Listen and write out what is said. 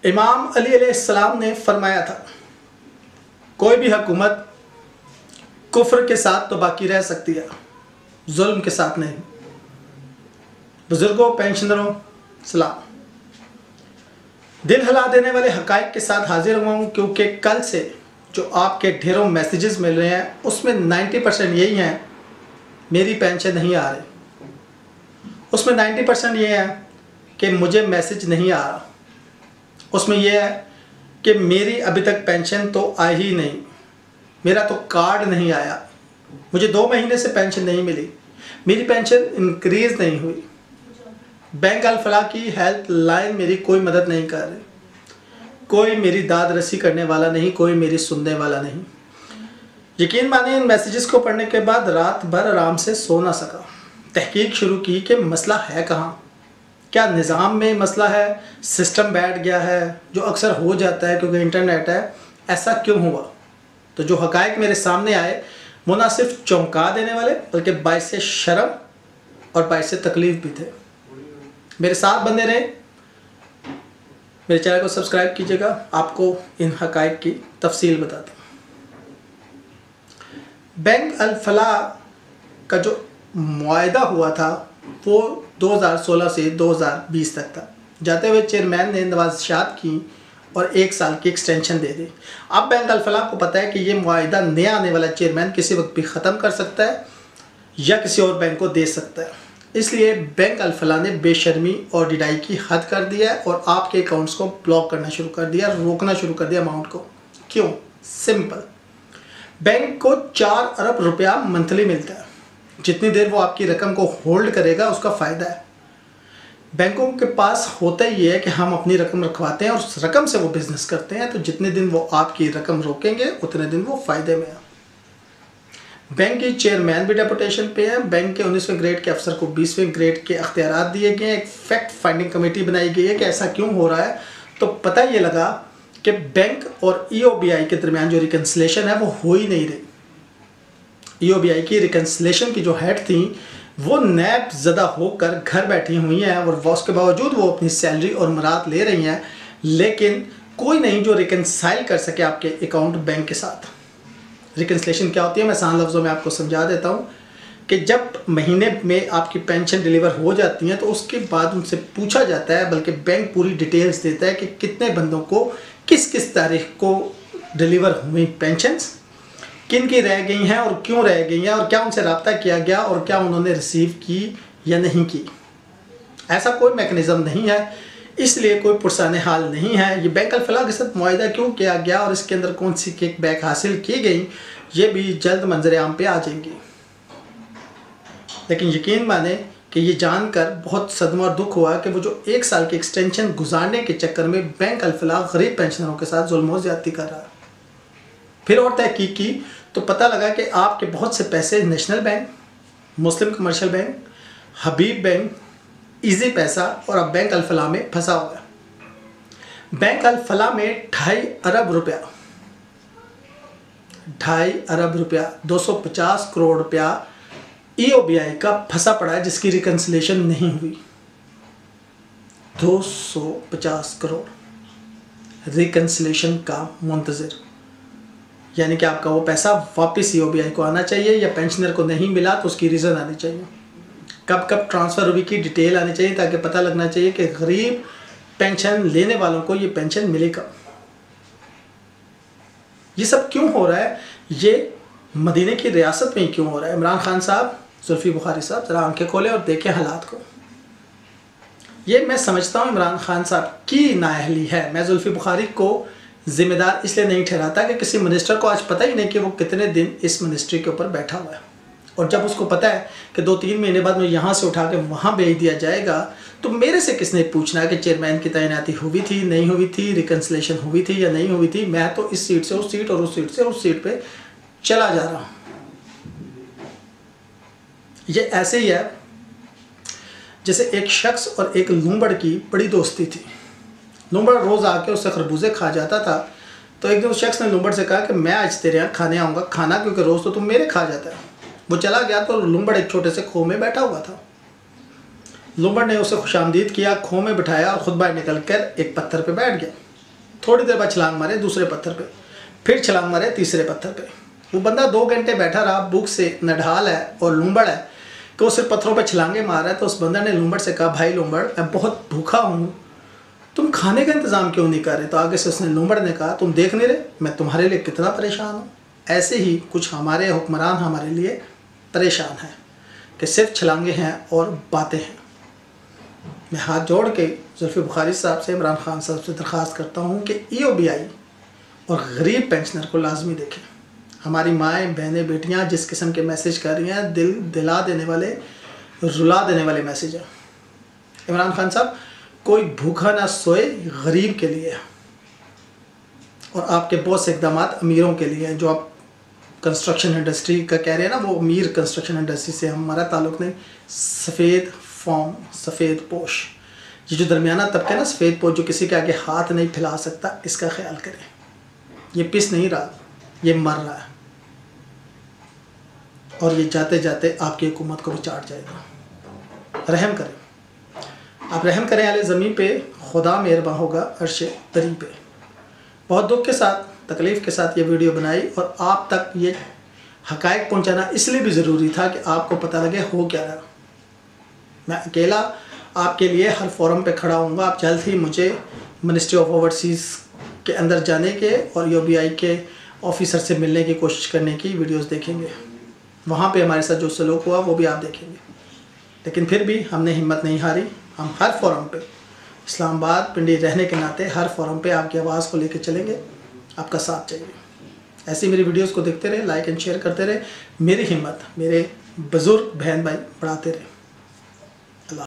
इमाम अली अलैहिस्सलाम ने फरमाया था, कोई भी हुकूमत कुफ्र के साथ तो बाकी रह सकती है, जुल्म के साथ नहीं। बुजुर्गों, पेंशनरों, सलाम। दिल हिला देने वाले हकाइक के साथ हाजिर हुआ हूँ, क्योंकि कल से जो आपके ढेरों मैसेजेस मिल रहे हैं उसमें 90% यही हैं मेरी पेंशन नहीं आ रही। उसमें 90% ये है कि मुझे मैसेज नहीं आ रहा। उसमें यह है कि मेरी अभी तक पेंशन तो आई ही नहीं, मेरा तो कार्ड नहीं आया, मुझे 2 महीने से पेंशन नहीं मिली, मेरी पेंशन इंक्रीज़ नहीं हुई। बैंक अल फलाह की हेल्प लाइन मेरी कोई मदद नहीं कर रही, कोई मेरी दाद रसी करने वाला नहीं, कोई मेरी सुनने वाला नहीं। यकीन मानिए, इन मैसेजेस को पढ़ने के बाद रात भर आराम से सो ना सका। तहकीक शुरू की कि मसला है कहाँ, क्या निज़ाम में मसला है, सिस्टम बैठ गया है, जो अक्सर हो जाता है क्योंकि इंटरनेट है, ऐसा क्यों हुआ। तो जो हकायक मेरे सामने आए वो ना सिर्फ चौंका देने वाले बल्कि बाइस शर्म और बाइस तकलीफ भी थे। मेरे साथ बने रहे, मेरे चैनल को सब्सक्राइब कीजिएगा, आपको इन हकायक की तफसील बताता हूँ। बैंक अल फलाह का जो मुआहदा हुआ था वो 2016 से 2020 तक था। जाते हुए चेयरमैन ने नवाज़शात की और 1 साल की एक्सटेंशन दे दी। अब बैंक अल फलाह को पता है कि ये मुआहदा नया आने वाला चेयरमैन किसी वक्त भी ख़त्म कर सकता है या किसी और बैंक को दे सकता है। इसलिए बैंक अल फलाह ने बेशर्मी और डिडाई की हद कर दिया है और आपके अकाउंट्स को ब्लॉक करना शुरू कर दिया, रोकना शुरू कर दिया अमाउंट को। क्यों? सिंपल, बैंक को 4 अरब रुपया मंथली मिलता है। जितनी देर वो आपकी रकम को होल्ड करेगा उसका फ़ायदा है। बैंकों के पास होता ही है कि हम अपनी रकम रखवाते हैं और उस रकम से वो बिज़नेस करते हैं, तो जितने दिन वो आपकी रकम रोकेंगे उतने दिन वो फ़ायदे में है। बैंक के चेयरमैन भी डेपुटेशन पे है। बैंक के 19वें ग्रेड के अफसर को 20वें ग्रेड के अख्तियारात दिए गए हैं। एक फैक्ट फाइंडिंग कमेटी बनाई गई है कि ऐसा क्यों हो रहा है। तो पता ये लगा कि बैंक और EOBI के दरमियान जो रिकन्सिलेशन है वो हो ही नहीं रही। EOBI की रिकन्सिलेशन की जो हेड थी वो नैब ज़दा होकर घर बैठी हुई हैं और उसके बावजूद वो अपनी सैलरी और मराद ले रही हैं, लेकिन कोई नहीं जो रिकन्साइल कर सके आपके अकाउंट बैंक के साथ। रिकन्सिलेशन क्या होती है, मैं आसान लफ्ज़ों में आपको समझा देता हूँ कि जब महीने में आपकी पेंशन डिलीवर हो जाती है तो उसके बाद उनसे पूछा जाता है, बल्कि बैंक पूरी डिटेल्स देता है कि कितने बंदों को किस किस तारीख को डिलीवर हुई पेंशन्स, किन की रह गई हैं और क्यों रह गई हैं, और क्या उनसे रब्ता किया गया और क्या उन्होंने रिसीव की या नहीं की। ऐसा कोई मैकेनिज़्म नहीं है, इसलिए कोई पुरसाने हाल नहीं है। ये बैंक अल फलाह के साथ मुआहदा क्यों किया गया और इसके अंदर कौन सी किक बैक हासिल की गई, ये भी जल्द मंजर आम पे आ जाएंगी। लेकिन यकीन माने कि ये जानकर बहुत सदमा और दुख हुआ कि वो जो 1 साल की एक्सटेंशन गुजारने के चक्कर में बैंक अल फलाह गरीब पेंशनरों के साथ जुल्म और ज़्यादती कर रहा है। फिर और तहकीक की तो पता लगा कि आपके बहुत से पैसे नेशनल बैंक, मुस्लिम कमर्शियल बैंक, हबीब बैंक, इजी पैसा और अब बैंक अल फलाह में फंसा हुआ है। बैंक अल फलाह में 2.5 अरब रुपया 250 करोड़ रुपया EOBI का फंसा पड़ा है, जिसकी रिकन्सिलेशन नहीं हुई। 250 करोड़ रिकन्सिलेशन का मुंतज़िर, यानी कि आपका वो पैसा वापस EOBI को आना चाहिए, या पेंशनर को नहीं मिला तो उसकी रीज़न आनी चाहिए, कब कब ट्रांसफ़र हुई की डिटेल आनी चाहिए, ताकि पता लगना चाहिए कि गरीब पेंशन लेने वालों को ये पेंशन मिलेगा। ये सब क्यों हो रहा है, ये मदीने की रियासत में क्यों हो रहा है। इमरान खान साहब, जुल्फ़ी बुखारी साहब, ज़रा आंखें खोलें और देखें हालात को। ये मैं समझता हूँ इमरान खान साहब की नाअहली है। मैं जुल्फ़ी बुखारी को ज़िम्मेदार इसलिए नहीं ठहराता कि किसी मिनिस्टर को आज पता ही नहीं कि वो कितने दिन इस मिनिस्ट्री के ऊपर बैठा हुआ है, और जब उसको पता है कि 2-3 महीने बाद में यहाँ से उठा के वहाँ भेज दिया जाएगा, तो मेरे से किसने पूछना कि चेयरमैन की तैनाती हुई थी, नहीं हुई थी, रिकन्सिलेशन हुई थी या नहीं हुई थी। मैं तो इस सीट से उस सीट और उस सीट से उस सीट पे चला जा रहा हूँ। ये ऐसे ही है जैसे एक शख्स और एक लूंबड़ की बड़ी दोस्ती थी। लूंबड़ रोज़ आके उससे खरबूजे खा जाता था, तो एक दिन उस शख्स ने लूंबड़ से कहा कि मैं आज तेरे यहाँ खाने आऊँगा, खाना क्योंकि रोज़ तो तुम मेरे खा जाता है। वो चला गया तो लूंबड़ एक छोटे से खो में बैठा हुआ था। लूंबड़ ने उसे खुशामदीद किया, खो में बिठाया और खुद बाहर निकल कर एक पत्थर पे बैठ गया। थोड़ी देर बाद छलांग मारे दूसरे पत्थर पे, फिर छलांग मारे तीसरे पत्थर पे। वो बंदा 2 घंटे बैठा रहा, भूख से नढाल है और लूंबड़ है कि वो सिर्फ पत्थरों पे छलांगे मार रहा है। तो उस बंदा ने लूंबड़ से कहा, भाई लूंबड़, मैं बहुत भूखा हूँ, तुम खाने का इंतज़ाम क्यों नहीं कर रहे? तो आगे से उसने लूंबड़ ने कहा, तुम देख नहीं रहे मैं तुम्हारे लिए कितना परेशान हूँ। ऐसे ही कुछ हमारे हुक्मरान हमारे लिए परेशान हैं कि सिर्फ छलांगे हैं और बातें हैं। मैं हाथ जोड़ के जुल्फ़ी बुखारी साहब से, इमरान खान साहब से दरख्वास्त करता हूँ कि EOBI और गरीब पेंशनर को लाजमी देखें। हमारी माएँ, बहनें, बेटियाँ जिस किस्म के मैसेज कर रही हैं, दिल दिला देने वाले, रुला देने वाले मैसेज हैं। इमरान खान साहब, कोई भूखा ना सोए गरीब के लिए, और आपके बहुत से इकदाम अमीरों के लिए हैं। जो आप कंस्ट्रक्शन इंडस्ट्री का कह रहे हैं ना, वो अमीर कंस्ट्रक्शन इंडस्ट्री से हमारा ताल्लुक़ नहीं। सफ़ेद फॉर्म, सफ़ेद पोश, ये जो दरमियाना तबका है ना, सफ़ेद पोश, जो किसी के आगे हाथ नहीं फैला सकता, इसका ख्याल करें। ये पिस नहीं रहा, ये मर रहा है, और ये जाते जाते आपकी हुकूमत को भी चाट जाएगा। रहम करें, आप रहम करें आले ज़मीन पे, खुदा मेहरबान होगा अर्शे तरी पे। बहुत दुख के साथ, तकलीफ़ के साथ ये वीडियो बनाई, और आप तक ये हक़ाइक़ पहुंचाना इसलिए भी ज़रूरी था कि आपको पता लगे हो क्या रहा। मैं अकेला आपके लिए हर फोरम पे खड़ा हूँगा। आप जल्द ही मुझे मिनिस्ट्री ऑफ ओवरसीज़ के अंदर जाने के और EOBI के ऑफिसर से मिलने की कोशिश करने की वीडियोस देखेंगे। वहाँ पे हमारे साथ जो सलूक हुआ वो भी आप देखेंगे। लेकिन फिर भी हमने हिम्मत नहीं हारी। हम हर फोरम पे, इस्लामाबाद पिंडी रहने के नाते, हर फोरम पे आपकी आवाज़ को लेकर चलेंगे। आपका साथ चाहिए। ऐसी मेरी वीडियोस को देखते रहे, लाइक एंड शेयर करते रहे, मेरी हिम्मत मेरे बुज़ुर्ग बहन भाई बढ़ाते रहे।